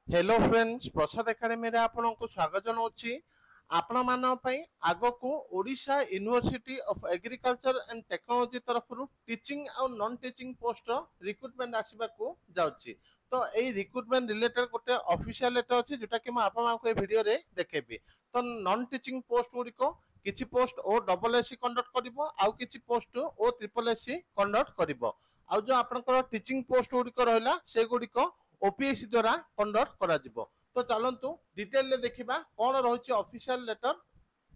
Hello friends, प्रसाद academy रे आपनको स्वागत जनाऊँगी। आपण मानक पई आगो को Odisha university of agriculture and technology तरफ टीचिंग और नॉन टीचिंग पोस्ट रिक्रुटमेंट आसीबा को जाउची। तो एई रिक्रुटमेंट रिलेटेड गोटे ऑफिशियल लेटर अछि जोटा कि म आपण मानक ए वीडियो रे देखेबी। तो नॉन टीचिंग पोस्ट गुड़िको किछि पोस्ट ओ डबल एससी कंडक्ट करिवो आउ किछि पोस्ट ओ ट्रिपल एससी कंडक्ट करिवो। आउ जो आपनकर टीचिंग पोस्ट गुड़िको रहला से गुड़िको ओपीएससी द्वारा कंडक्ट करा जिवो। तो चलंतु डिटेल ले देखिबा कोन रहुची ऑफिशियल लेटर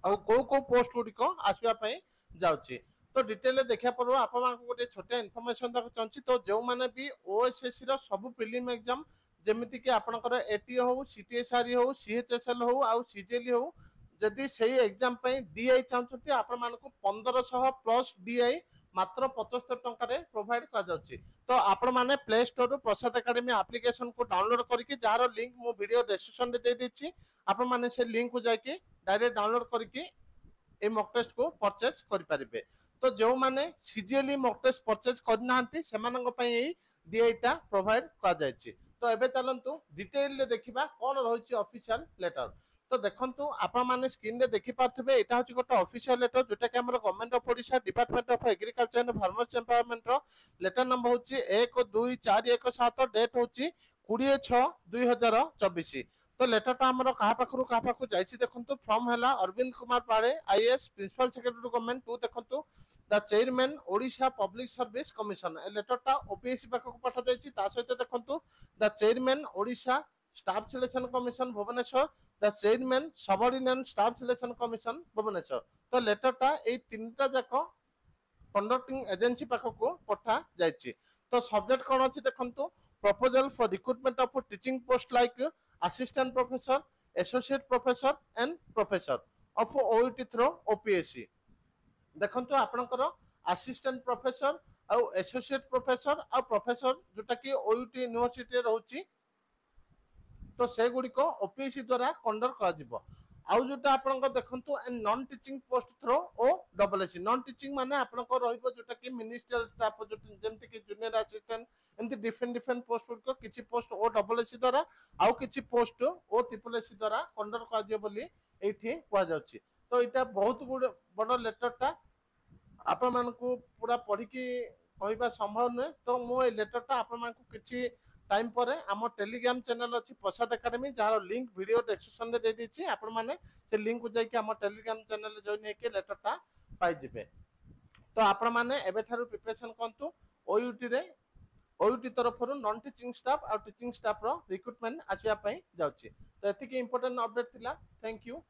और को पोस्ट गुड़िको आसवा पई जाउची। तो डिटेल ले देखा पर आपण मानक गोटे छोटे इन्फॉर्मेशन दक चाहूची। तो जो माने भी ओएसएससी रो सब प्रीलिम एग्जाम जेमिति कि आपनकर एटी हो, सीटीएसआर हो, सीएचएसएल हो आउ सीजीएल हो, जदि सही एग्जाम पई डीआई चाहूचती आपण मानक 1500 प्लस डीआई मात्र 75 टंका रे प्रोवाइड कर जाउची। तो आपण माने प्ले स्टोर रो प्रसाद एकेडमी एप्लीकेशन को डाउनलोड करके जार लिंक मो वीडियो डिस्क्रिप्शन रे दे देछि। आपण माने से लिंक को जाके डायरेक्ट डाउनलोड करके ए मॉक टेस्ट को परचेज कर पारिबे। तो जो माने सीजीएल मॉक टेस्ट परचेज करनांती सेमानंग पई एई डीआईटा प्रोवाइड कर जायछि। तो एबे चलंतु डिटेल ले देखिबा कोन रहिछि ऑफिशियल लेटर। तो देखंतु आपण माने स्क्रीन रे देखि पाथबे एटा होछि गोटे ऑफिशियल लेटर जोटा कि हमर government of Odisha department of agriculture and farmers empowerment रो लेटर नंबर होछि 12417 डेट होछि 20/6/2024। तो लेटरटा हमर कहा पाखरु जाइछि देखंतु फ्रॉम हला Arvind Kumar Padhee IAS principal secretary government to देखंतु the chairman Odisha public service commission. ए लेटरटा ओपीएससी पाखकु पठा जाइछि। ता सहित देखंतु the chairman Odisha staff selection commission Bhubaneswar, the chairman subordinate staff selection commission Bhubaneswar. तो लेटरटा ए तीनटा जाको कंडक्टिंग एजेंसी पाखकु पठा जाइछि। तो सब्जेक्ट कोन अछि देखंतु proposal for recruitment of teaching post like assistant professor, associate professor and professor of OET through OPSC. देखंतु आपनकर असिस्टेंट प्रोफेसर और एसोसिएट प्रोफेसर और प्रोफेसर जोटा कि ओईटी यूनिवर्सिटी रहउची। तो से गुडी को ओपीएससी द्वारा कंडक्ट करा जिवो। आउ जोटा आपन देखंतु non teaching post through O double SC. Non teaching माने आपन को रहिबो जोटा कि मिनिस्ट्रियल स्टाफ जेमति कि जूनियर असिस्टेंट एमति डिफरेंट पोस्ट को किछि पोस्ट ओ डबल एससी द्वारा आउ किछि पोस्ट ओ ट्रिपल एससी द्वारा कंडक्ट करा जिवो बोली एठी कुआ जाउची। तो इटा बहुत बड़ लेटरटा आपण मानकु पूरा पढ़ी की कहबा संभव न। तो मो ए लेटरटा आपण मानकु किछि टाइम पर आम Telegram channel Achhi Prasad academy जार लिंक वीडियो डिस्क्रिप्शन रे दे दीची। आपण माने से लिंक को जाके आम टेलीग्राम चैनल जॉइन हेके लेटरटा पाई जिवे। तो आपण माने एबे थारु प्रिपरेशन करंतु ओयूटी रे। ओयूटी तरफ नॉन टीचिंग स्टाफ और टीचिंग स्टाफ रो रिक्रुटमेंट आसिया पई जाउची। तो एतिके इंपोर्टेंट अपडेट थिला। Thank you.